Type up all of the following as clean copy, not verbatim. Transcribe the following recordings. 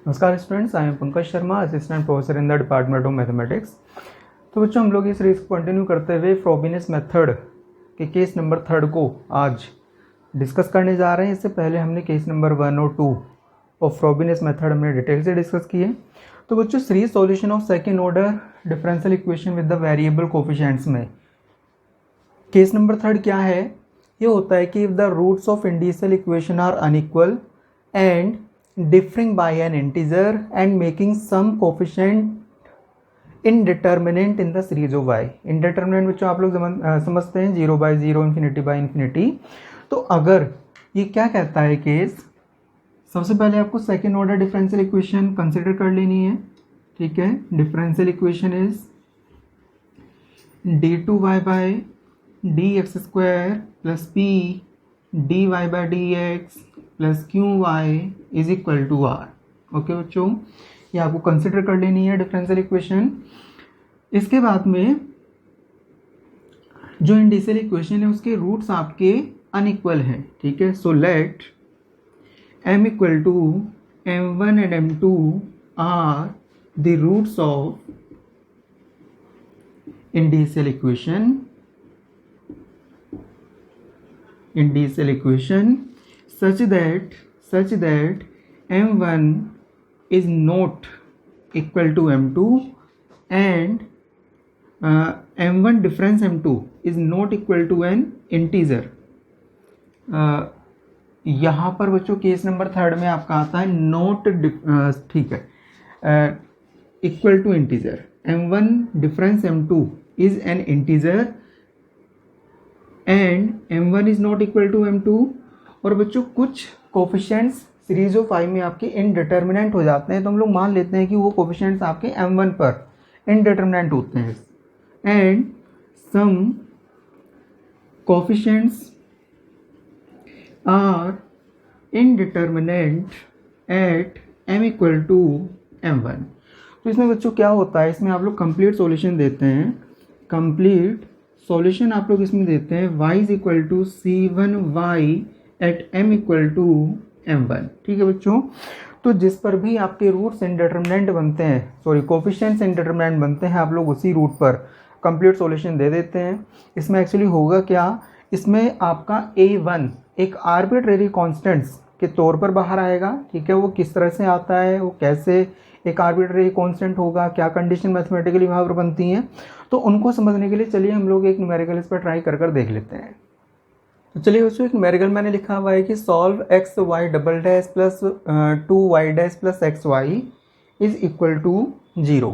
नमस्कार students, I am Pankaj Sharma, assistant professor in the department of mathematics. तो बच्चों, हम लोग इस सीरीज को कंटिन्यू करते हुए फ्रोबेनियस मेथड के केस नंबर 3 को आज डिस्कस करने जा रहे हैं। इससे पहले हमने केस नंबर 1 और 2 ऑफ फ्रोबेनियस मेथड हमने डिटेल से डिस्कस किए। तो बच्चों, series solution of second order differential equation with the variable coefficients में केस नंबर 3 क्या है? ये होता है कि if the roots of indicial equation are unequal and differing by an integer and making some coefficient indeterminate in the series of y। indeterminate बच्चों आप लोग समझते हैं 0/0 infinity। तो अगर ये क्या कहता है केस, सबसे पहले आपको second order differential equation consider कर लेनी है। ठीक है, differential equation is d2y/dx² plus p dy/dx plus q y is equal to r. Okay बच्चों, ये आपको कंसिडर कर लेनी है डिफरेंशियल इक्वेशन। इसके बाद में जो इंडिशियल इक्वेशन है उसके रूट्स आपके अनइक्वल हैं। ठीक है, so let m equal to m1 and m2 are the roots of indicial equation such that m1 is not equal to m2 and m1 difference m2 is not equal to an integer। यहाँ पर बच्चों case number 3 में आपका आता है note, ठीक है, equal to integer. m1 difference m2 is an integer and m1 is not equal to m2। और बच्चों कुछ कोफिशिएंट्स सीरीज ऑफ आई में आपके इनडिटर्मिनेंट हो जाते हैं, तो हम लोग मान लेते हैं कि वो कोफिशिएंट्स आपके m1 पर इनडिटर्मिनेंट होते हैं and some coefficients are indeterminant at m equal to m1। तो इसमें बच्चों क्या होता है, इसमें आप लोग कंप्लीट सॉल्यूशन देते हैं। कंप्लीट सॉल्यूशन आप लोग इसमें देते हैं y is equal to c1y at m equal to m1। ठीक है बच्चों, तो जिस पर भी आपके रूट्स इंडिटर्मिनेंट बनते हैं, सॉरी कोफिशिएंट्स इंडिटर्मिनेंट बनते हैं, आप लोग उसी रूट पर कंप्लीट सॉल्यूशन दे देते हैं। इसमें एक्चुअली होगा क्या, इसमें आपका a1 एक आर्बिट्रेरी कांस्टेंट्स के तौर पर बाहर आएगा। ठीक है, वो किस तरह से आता है, वो कैसे एक आर्बिट्रेरी कांस्टेंट होगा, क्या कंडीशन मैथमेटिकली वहाँ पर बनती हैं, तो उनको समझने के लिए चलिए हम लोग एक न्यूमेरिकल इस पर ट्राई कर देख लेते हैं। तो चलिए बच्चों, एक न्यूमेरिकल मैंने लिखा हुआ है कि solve xy double dash plus 2y dash plus xy is equal to 0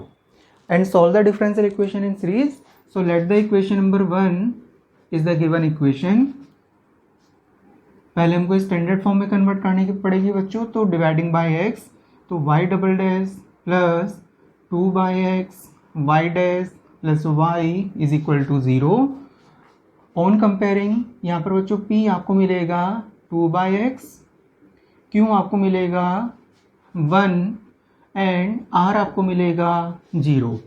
and solve the differential equation in series. So let the equation number 1 is the given equation. पहले हमको स्टैंडर्ड फॉर्म में convert करने की पड़ेगी बच्चों, तो dividing by x, तो y double dash plus 2x y dash plus y is equal to 0। On comparing यहाँ पर बच्चों p आपको मिलेगा 2x, q आपको मिलेगा 1 एंड r आपको मिलेगा 0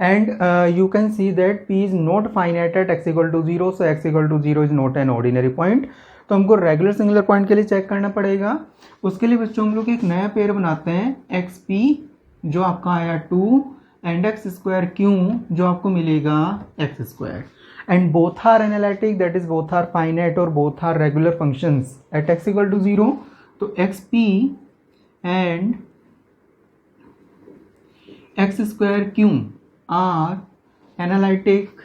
and you can see that p is not finite at x equal to 0, so x equal to 0 is not an ordinary point. तो हमको रेगुलर सिंगुलर पॉइंट के लिए चेक करना पड़ेगा। उसके लिए बच्चों हम लोग एक नया पेयर बनाते हैं, xp जो आपका आया 2 एंड x²q जो आपको मिलेगा x²। and both are analytic, that is both are finite or both are regular functions at x equal to 0। तो xp and x²q are analytic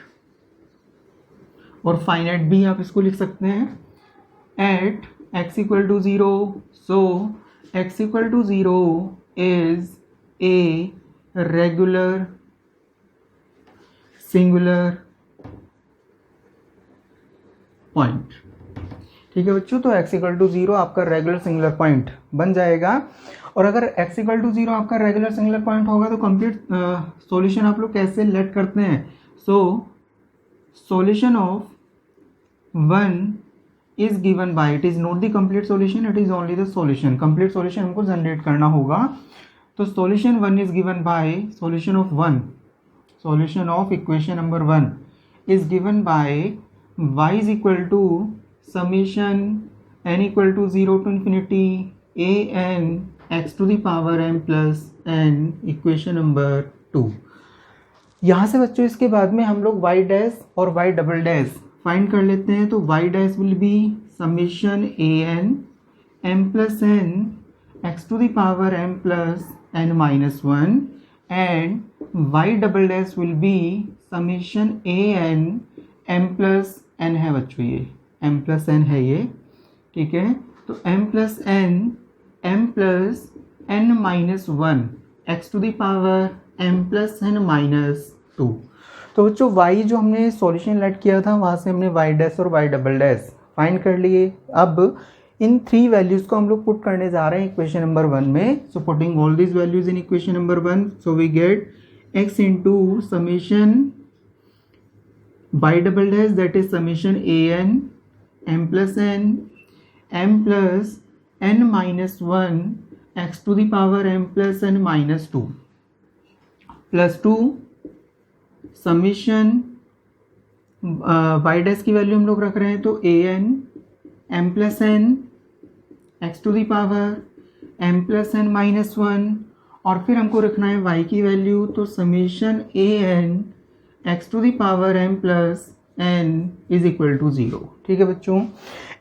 और finite भी आप इसको लिख सकते हैं at x equal to 0। so x equal to 0 is a regular singular point. ठीक है बच्चों, तो x इक्वल टू 0 आपका रेगुलर सिंगुलर पॉइंट बन जाएगा। और अगर x इक्वल टू 0 आपका रेगुलर सिंगुलर पॉइंट होगा तो कंप्लीट सॉल्यूशन आप लोग कैसे लेट करते हैं। So solution of 1 is given bye, it is not the complete solution, it is only the solution. Complete solution हमको जनरेट करना होगा। तो solution 1 is given bye, solution of 1, solution of equation number 1 is given bye y is equal to summation n equal to 0 to infinity a n x to the power m plus n, equation number 2। यहाँ से बच्चों इसके बाद में हम लोग y dash और y double dash find कर लेते हैं। तो y dash will be summation an m plus n x to the power m plus n minus 1 and y double dash will be summation an m plus n है बच्चों, ये m plus n है ये, ठीक है। तो m plus n minus 1 x to the power m plus n minus 2। तो बच्चों y जो हमने सॉल्यूशन लेट किया था वहाँ से हमने y डैश और y डबल डैश फाइंड कर लिए। अब इन 3 वैल्यूज़ को हम लोग पुट करने जा रहे हैं इक्वेशन नंबर 1 में। So putting all this values in equation number 1, so we get x into summation y double dash that is summation an m plus n minus 1 x to the power m plus n minus 2 plus 2 summation y dash की value हम लोग रख रहे हैं तो an m plus n x to the power m plus n minus 1 और फिर हमको रखना है y की वैल्यू तो summation an x to the power m plus n is equal to 0, ठीक है बच्चों।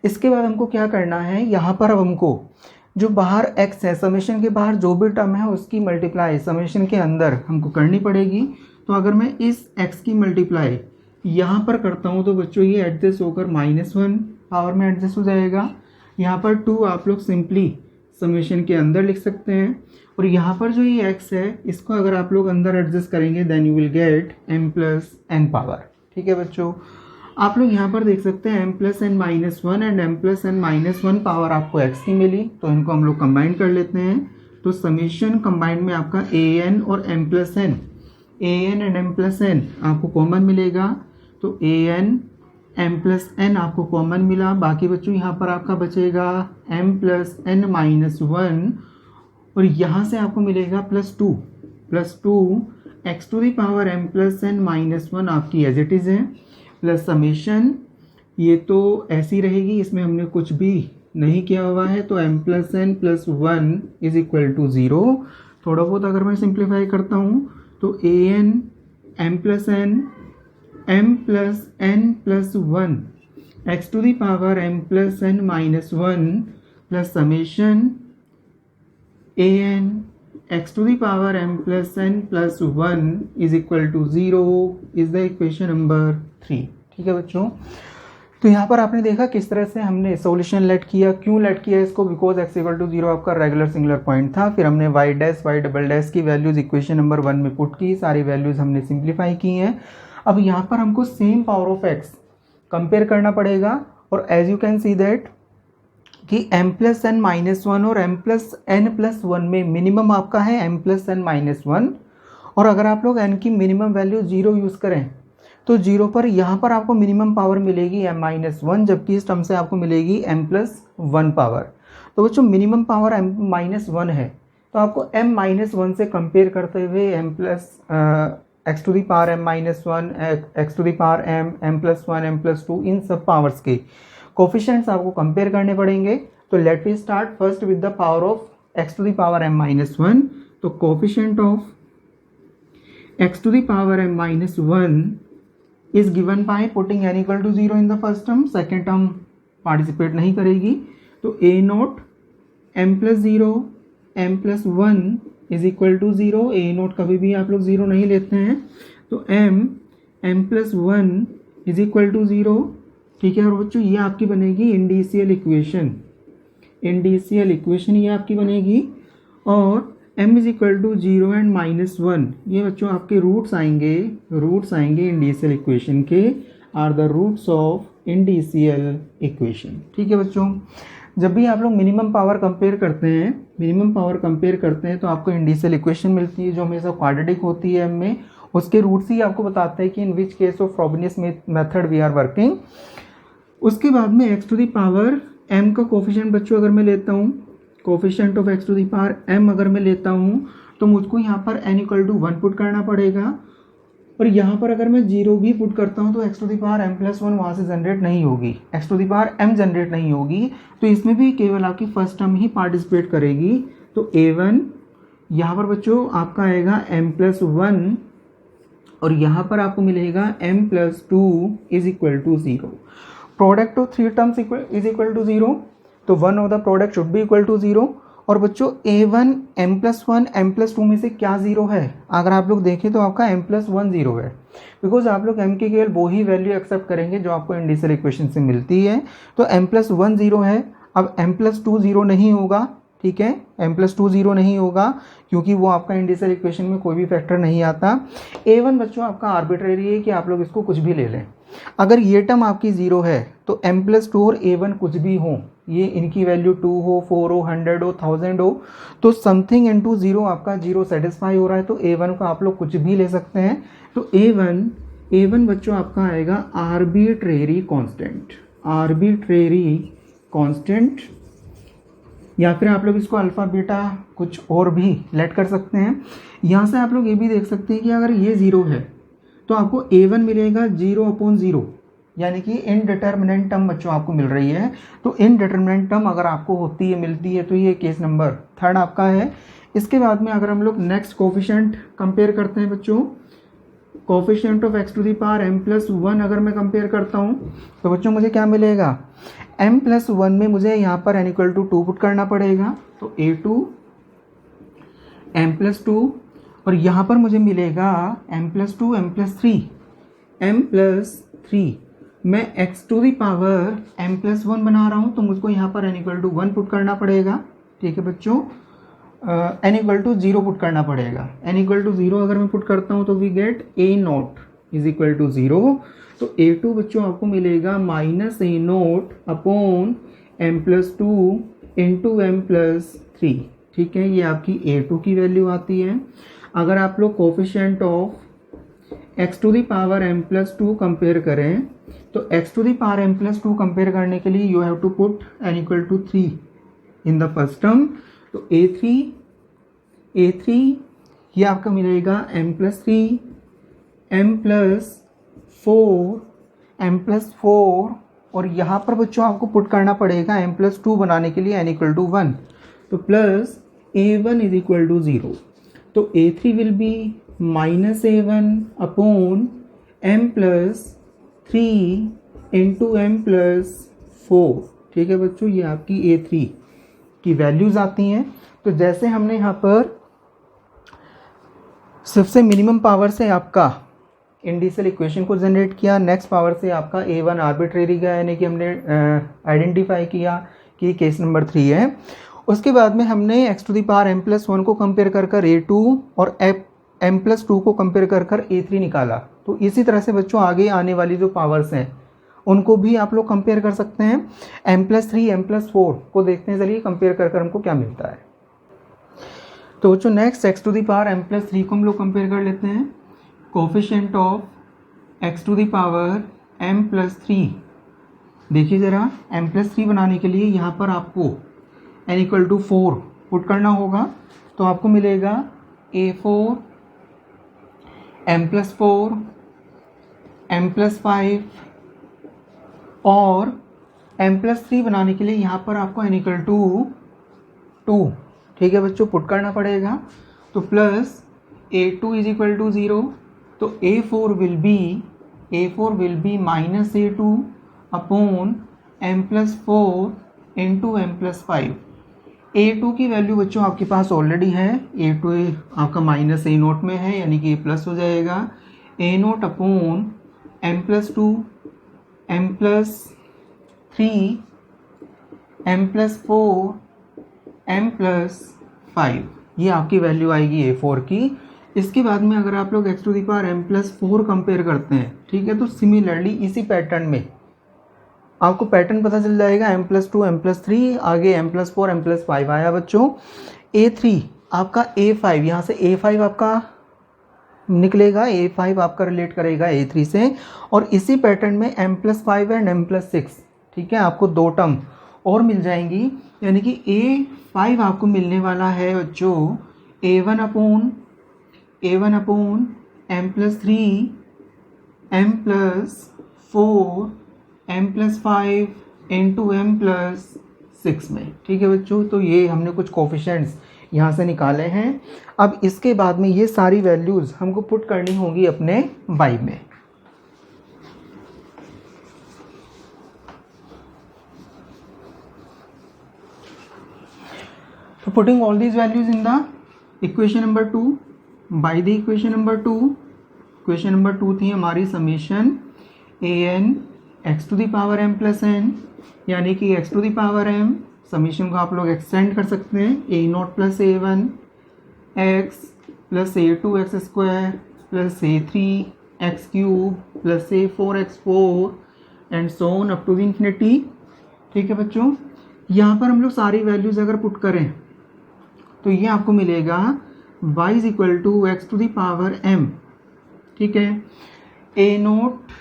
इसके बाद हमको क्या करना है, यहाँ पर अब हमको जो बाहर x है समेशन के बाहर जो भी टर्म है उसकी मल्टीप्लाई समेशन के अंदर हमको करनी पड़ेगी। तो अगर मैं इस x की मल्टीप्लाई यहाँ पर करता हूँ तो बच्चों ये एडजस्ट होकर -1 पावर में एडजस्ट हो जाएगा। यहाँ पर 2 आप लोग सिंपली समेशन के अंदर लिख सकते हैं और यहाँ पर जो ये x है इसको अगर आप लोग अंदर एडजस्ट करेंगे then you will get m plus n power, ठीक है बच्चों। आप लोग यहाँ पर देख सकते हैं m plus n minus 1 and m plus n minus 1 power आपको x की मिली, तो इनको हम लोग कंबाइन कर लेते हैं। तो समेशन कंबाइन में आपका an और m plus n, an and m plus n आपको कॉमन मिलेगा। तो an m प्लस n आपको कॉमन मिला। बाकी बच्चों यहाँ पर आपका बचेगा m प्लस n माइनस 1 और यहाँ से आपको मिलेगा plus 2 x to the power m plus n minus 1 आपकी एज इट इज़ है प्लस समेशन ये तो ऐसी रहेगी, इसमें हमने कुछ भी नहीं किया हुआ है। तो m plus n plus 1 is equal to 0। थोड़ा बहुत अगर मैं सिंप्लीफाई करता हूँ तो an m plus n plus 1 x to the power m plus n minus 1 plus summation an x to the power m plus n plus 1 is equal to 0 is the equation number 3, ठीक है बच्चों। तो यहाँ पर आपने देखा किस तरह से हमने सॉल्यूशन लेट किया। क्यों लेट किया इसको, बिकॉज x इक्वल टू 0 आपका रेगुलर सिंगुलर पॉइंट था। फिर हमने y dash y double dash की वैल्यूज इक्वेशन नंबर 1 में पुट की, सारी वैल्यूज हमने सिंप्लीफाई की हैं। अब यहाँ पर हमको same power of x compare करना पड़ेगा और as you can see that कि m प्लस n माइनस 1 और m प्लस n प्लस 1 में मिनिमम आपका है m प्लस n माइनस 1 और अगर आप लोग n की मिनिमम वैल्यू 0 यूज़ करें तो 0 पर यहाँ पर आपको मिनिमम पावर मिलेगी m माइनस 1 जबकि इस टर्म से आपको मिलेगी m प्लस 1 पावर। तो बच्चों मिनिमम पावर m माइनस 1 है तो आपको m माइनस 1 से कंपेयर करते हुए m plus x to the power m minus 1 x to the power m plus 1 m plus 2 इन सब पावर्स के कोफिशिएंट्स आपको कंपेयर करने पड़ेंगे। तो let we start first with the power of x to the power m minus 1। तो coefficient of x to the power m minus 1 is given by putting n equal to 0 in the first term, second term participate नहीं करेगी। तो a not m plus 0 m plus 1 is equal to 0। a not कभी भी आप लोग 0 नहीं लेते हैं तो m plus 1 is equal to 0, ठीक है। और बच्चों ये आपकी बनेगी इंडिशियल इक्वेशन ये आपकी बनेगी और m is equal to 0 and minus 1 ये बच्चों आपके रूट्स आएंगे इंडिशियल इक्वेशन के, are the roots of indicial equation, ठीक है बच्चों। जब भी आप लोग मिनिमम पावर कंपेयर करते हैं तो आपको इंडिशियल इक्वेशन मिलती है जो हमेशा क्वाड्रेटिक होती है m में, उसके रूट्स ही आपको बताते हैं कि in which case of Frobenius method we are working. उसके बाद में x to the power m का कोफिशिएंट बच्चों अगर मैं लेता हूँ, coefficient of x to the power m अगर मैं लेता हूँ तो मुझको यहाँ पर n इक्वल टू 1 पुट करना पड़ेगा और यहाँ पर अगर मैं 0 भी पुट करता हूँ तो x to the power m plus 1 वहाँ से जनरेट नहीं होगी, x to the power m generate नहीं होगी। तो इसमें भी केवल आपकी फर्स्ट टर्म ही पार्टिसिपेट करेगी। तो a1 यहाँ पर बच्चों आपका आएगा m+1 और यहाँ पर आपको मिलेगा m+2 is equal to 0। Product of three terms is equal to 0, तो one of the product should be equal to 0। और बच्चों a1 m+1 m+2 में से क्या 0 है? अगर आप लोग देखें तो आपका m+1 0 है, बिकॉज आप लोग m की केवल वो ही वैल्यू एक्सेप्ट करेंगे जो आपको इंडिशियल इक्वेशन से मिलती है। तो m+1 0 है। अब m+2 0 नहीं होगा, ठीक है, m+2 0 नहीं होगा क्योंकि वो आपका इंडिशियल इक्वेशन में कोई भी फैक्टर नहीं आता। a1 बच्चों आपका आर्बिट्रेरी है कि आप लोग इसको कुछ भी ले लें। अगर ये टर्म आपकी 0 है तो m+2 और a1 कुछ भी हो, ये इनकी वैल्यू 2 हो, 4 हो, 100 हो, 1000 हो, तो समथिंग इनटू 0 आपका 0 सेटिस्फाई हो रहा है, तो a1 का आप लोग कुछ भी ले सकते हैं। तो a1 बच्चों आपका आएगा आर्बिट्रेरी कांस्टेंट, या फिर आप लोग इसको अल्फ़ा बीटा कुछ और भी लेट कर सकते हैं। यहाँ से आप लोग ये भी देख सकते हैं कि अगर ये 0 है तो आपको a1 मिलेगा 0/0, यानी कि इनडिटर्मिनेंट टर्म बच्चों आपको मिल रही है। तो इनडिटर्मिनेंट टर्म अगर आपको होती है, मिलती है, तो ये केस नंबर 3 आपका है। इसके बाद में अगर हम लोग नेक्स्ट कोफिशिएंट कंपेयर करते हैं बच्चों, कोफिशिएंट ऑफ x⁻m+1 अगर मैं कंपेयर करता हूँ तो बच्चों मुझे क्या मिलेगा? m+1 में मुझे यहाँ पर n=2 पुट करना पड़ेगा, तो a2 m+2 और यहाँ पर मुझे मिलेगा m+2 m+3 मैं x⁻m+1 बना रहा हूँ तो मुझको यहाँ पर n=1 पुट करना पड़ेगा, ठीक है बच्चों, n=0 पुट करना पड़ेगा। n=0 अगर मैं पुट करता हूँ तो we get a0 is equal to 0। तो a2 बच्चों आपको मिलेगा -a0/m+2 इंटू m+3, ठीक है, ये आपकी a2 की वैल्यू आती है। अगर आप लोग कोफिशिएंट ऑफ x⁻m+2 कंपेयर करें तो x⁻m+2 कंपेयर करने के लिए you have to put n=3 in the first term. तो a3 ये आपका मिलेगा m+3 m+4 और यहाँ पर बच्चों आपको पुट करना पड़ेगा m+2 बनाने के लिए n=1, तो plus a1 is equal to 0। तो a3 will be -a1/m+3 into m+4, ठीक है बच्चों, ये आपकी a3 की वैल्यूज़ आती हैं। तो जैसे हमने यहाँ पर सबसे मिनिमम पावर से आपका इंडिशियल इक्वेशन को जनरेट किया, नेक्स्ट पावर से आपका a1 आर्बिट्रेरी का, यानी कि हमने आइडेंटिफाई किया कि केस नंबर 3 है। उसके बाद में हमने x⁻m+1 को कंपेयर कर a2 और m+2 को कंपेयर कर a3 निकाला। तो इसी तरह से बच्चों आगे आने वाली जो पावर्स हैं उनको भी आप लोग कंपेयर कर सकते हैं। m+3 m+4 को देखते हैं, चलिए कंपेयर कर हमको क्या मिलता है। तो बच्चों नेक्स्ट x⁻m+3 को हम लोग कंपेयर कर लेते हैं। कोफिशिएंट ऑफ x⁻m+3, देखिए ज़रा, m+3 बनाने के लिए यहाँ पर आपको n=4 पुट करना होगा, तो आपको मिलेगा a4 m+4 m+5 और m+3 बनाने के लिए यहाँ पर आपको n=2, ठीक है बच्चों, पुट करना पड़ेगा। तो plus a2 is equal to 0, तो a4 will be -a2/m+4 into m+5। a2 की वैल्यू बच्चों आपके पास ऑलरेडी है, a2 आपका -a0 में है, यानी कि प्लस हो जाएगा a0/m+2 m+3 m+4 m+5, ये आपकी वैल्यू आएगी a4 की। इसके बाद में अगर आप लोग x⁻m+4 कंपेयर करते हैं, ठीक है, तो सिमिलरली इसी पैटर्न में आपको पैटर्न पता चल जाएगा, m+2 m+3 आगे m+4 m+5 आया बच्चों। a3 आपका a5, यहाँ से a5 आपका निकलेगा, a5 आपका रिलेट करेगा a3 से, और इसी पैटर्न में m+5 एंड m+6, ठीक है, आपको 2 टर्म और मिल जाएंगी, यानी कि a5 आपको मिलने वाला है बच्चों a1/m+3 m+4 m+5 into m+6 में, ठीक है बच्चों। तो ये हमने कुछ कोफिशिएंट्स यहाँ से निकाले हैं। अब इसके बाद में ये सारी वैल्यूज़ हमको पुट करनी होगी अपने y में। तो putting all these values in the equation number 2 by the equation number 2। Equation number 2 थी हमारी summation an x to the power m plus n, यानी कि x to the power m summation को आप लोग एक्सटेंड कर सकते हैं a not plus a one x plus a two x square plus a three x cube plus a four x four and so on up to the infinity. ठीक है बच्चों, यहाँ पर हम लोग सारी वैल्यूज अगर पुट करें तो ये आपको मिलेगा y is equal to x to the power m। ठीक है, a not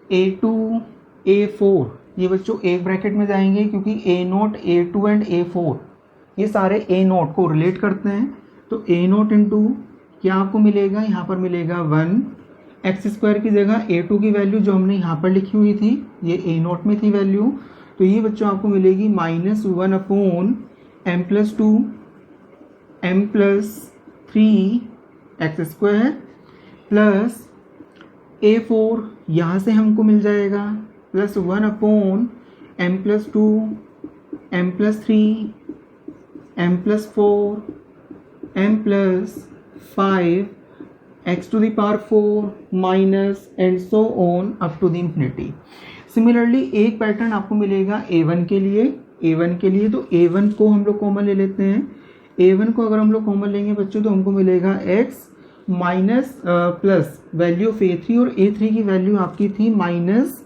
a two a four ये बच्चों एक ब्रैकेट में जाएंगे क्योंकि a not a two and a four ये सारे a नोट को रिलेट करते हैं। तो a नोट इंटू क्या आपको मिलेगा, यहाँ पर मिलेगा 1 एक्स स्क्वायर की जगह a2 की वैल्यू जो हमने यहाँ पर लिखी हुई थी ये a नोट में थी वैल्यू, तो ये बच्चों आपको मिलेगी -1 upon m plus two m plus three x square plus a4 यहाँ से हमको मिल जाएगा plus 1 upon m plus two m plus three m plus four m plus 5 x to the power 4 minus and so on up to the infinity. Similarly एक pattern आपको मिलेगा a1 के लिए, तो a1 को हम लोग कॉमन ले लेते हैं। a1 को अगर हम लोग कॉमन लेंगे बच्चों तो हमको मिलेगा x minus plus value of a3 और a3 की वैल्यू आपकी थी माइनस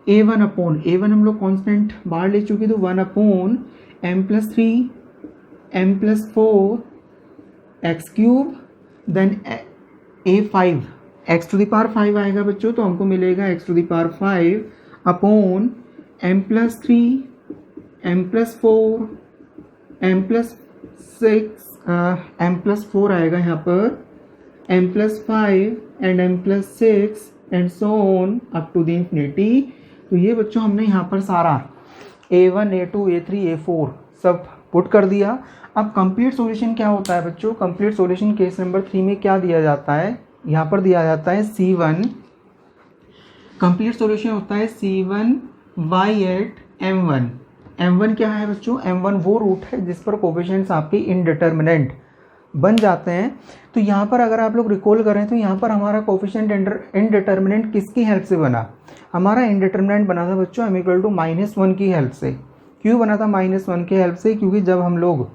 a1 अपॉन a1 हम लोग कांस्टेंट बाहर ले चुके तो 1 upon m plus three m plus four x cube then a5 x to the power 5 आएगा बच्चों, तो हमको मिलेगा x to the power 5 upon m plus three m plus four m plus six m plus four आएगा यहाँ पर m plus 5 and m plus six and so on up to the infinity. तो ये बच्चों हमने यहाँ पर सारा a1 a2 a3 a4 सब पुट कर दिया। अब कंप्लीट सॉल्यूशन क्या होता है बच्चों, कंप्लीट सॉल्यूशन केस नंबर 3 में क्या दिया जाता है, यहाँ पर दिया जाता है C1। कंप्लीट सॉल्यूशन होता है C1 y eight m1। m1 क्या है बच्चों, m1 वो रूट है जिस पर कोफिशिएंट्स आपके इनडिटर्मिनेंट बन जाते हैं। तो यहाँ पर अगर आप लोग रिकॉल करें तो यहाँ पर हमारा कोफिशिएंट इनडिटर्मिनेंट किसकी हेल्प से बना, हमारा इनडिटर्मिनेंट बना था बच्चों m इक्वल टू -1 की हेल्प से। क्यों बना था -1 की हेल्प से, क्योंकि जब हम लोग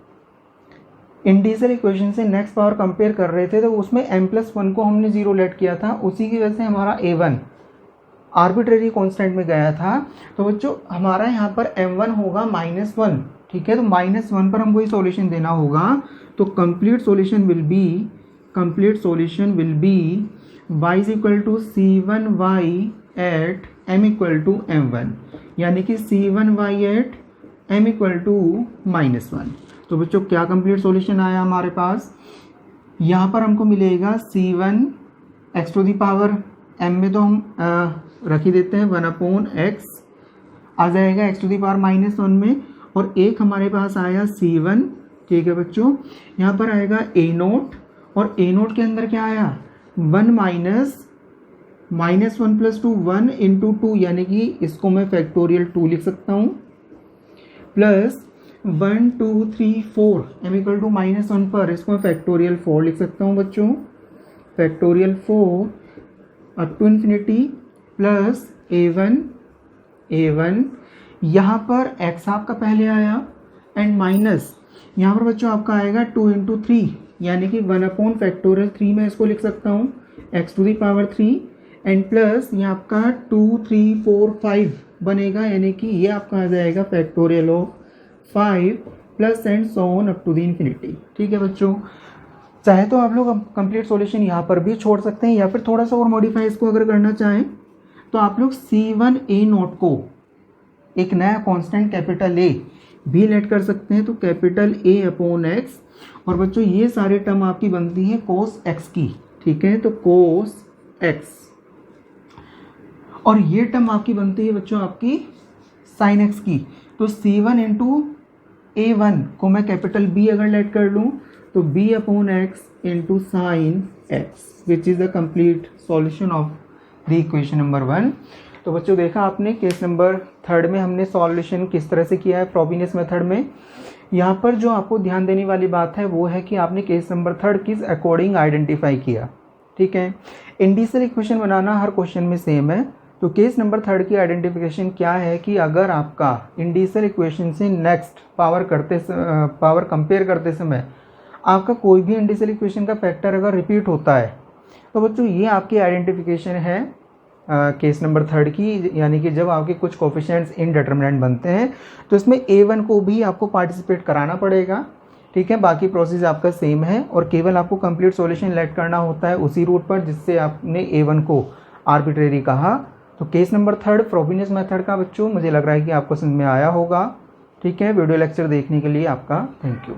इंटीजर इक्वेशन से नेक्स्ट पावर कंपेयर कर रहे थे तो उसमें m+1 को हमने 0 लेट किया था, उसी की वजह से हमारा a1 आर्बिट्रेरी कांस्टेंट में गया था। तो बच्चों हमारा यहाँ पर m1 होगा -1। ठीक है, तो -1 पर हमको ये सॉल्यूशन देना होगा। तो complete solution will be y is equal to C1y at m equal to m1, यानी कि C1y at m equal to -1। तो बच्चों क्या कंप्लीट सॉल्यूशन आया हमारे पास, यहाँ पर हमको मिलेगा C1 x to the power m में तो हम रख ही देते हैं 1 अपॉन x आ जाएगा x टू द पावर -1 में, और एक हमारे पास आया C1। ठीक है बच्चों, यहाँ पर आएगा a नोट, और a नोट के अंदर क्या आया 1 -1 प्लस 2 1 इंटू 2, यानी कि इसको मैं फैक्टोरियल 2 लिख सकता हूँ, प्लस 1 2 3 4 m इक्वल टू -1 पर इसको मैं फैक्टोरियल 4 लिख सकता हूँ बच्चों, factorial 4 up to infinity plus a1 यहाँ पर x आपका पहले आया एंड माइनस यहाँ पर बच्चों आपका आएगा 2 इंटू 3, यानी कि 1 अपॉन फैक्टोरियल 3 में इसको लिख सकता हूँ x to the power 3 and plus यहाँ आपका 2 3 4 5 बनेगा, यानी कि ये आपका आ जाएगा factorial of 5 plus and so on up to the infinity. ठीक है बच्चों, चाहे तो आप लोग कंप्लीट सॉल्यूशन यहाँ पर भी छोड़ सकते हैं, या फिर थोड़ा सा और मॉडिफाई इसको अगर करना चाहें तो आप लोग C1 a नोट को एक नया कांस्टेंट कैपिटल A भी लेट कर सकते हैं, तो कैपिटल A अपॉन x, और बच्चों ये सारे टर्म आपकी बनती हैं cos x की। ठीक है, तो cos x, और ये टर्म आपकी बनती है बच्चों आपकी sin x की। तो C1 इंटू A1 को मैं कैपिटल B अगर लेट कर लूँ तो B/x into sine x which is the complete solution of the equation number 1। तो बच्चों देखा आपने केस नंबर 3 में हमने सॉल्यूशन किस तरह से किया है फ्रॉबेनियस मेथड में। यहाँ पर जो आपको ध्यान देने वाली बात है वो है कि आपने केस नंबर 3 किस अकॉर्डिंग आइडेंटिफाई किया, ठीक है। इंडिशियल इक्वेशन बनाना हर क्वेश्चन में सेम है। तो केस नंबर 3 की आइडेंटिफिकेशन क्या है कि अगर आपका इंडिशियल इक्वेशन से नेक्स्ट पावर कंपेयर करते समय आपका कोई भी इंडिशियल इक्वेशन का फैक्टर अगर रिपीट होता है तो बच्चों ये आपकी आइडेंटिफिकेशन है केस नंबर 3 की, यानी कि जब आपके कुछ कोफिशिएंट्स इनडिटरमिनेंट बनते हैं तो इसमें A1 को भी आपको पार्टिसिपेट कराना पड़ेगा, ठीक है। बाकी प्रोसेस आपका सेम है और केवल आपको कंप्लीट सॉल्यूशन लेट करना होता है उसी रूट पर जिससे आपने A1 को आर्बिट्रेरी कहा। तो केस नंबर 3 फ्रॉबेनियस मेथड का बच्चों मुझे लग रहा है कि आपको समझ में आया होगा, ठीक है। वीडियो लेक्चर देखने के लिए आपका थैंक यू।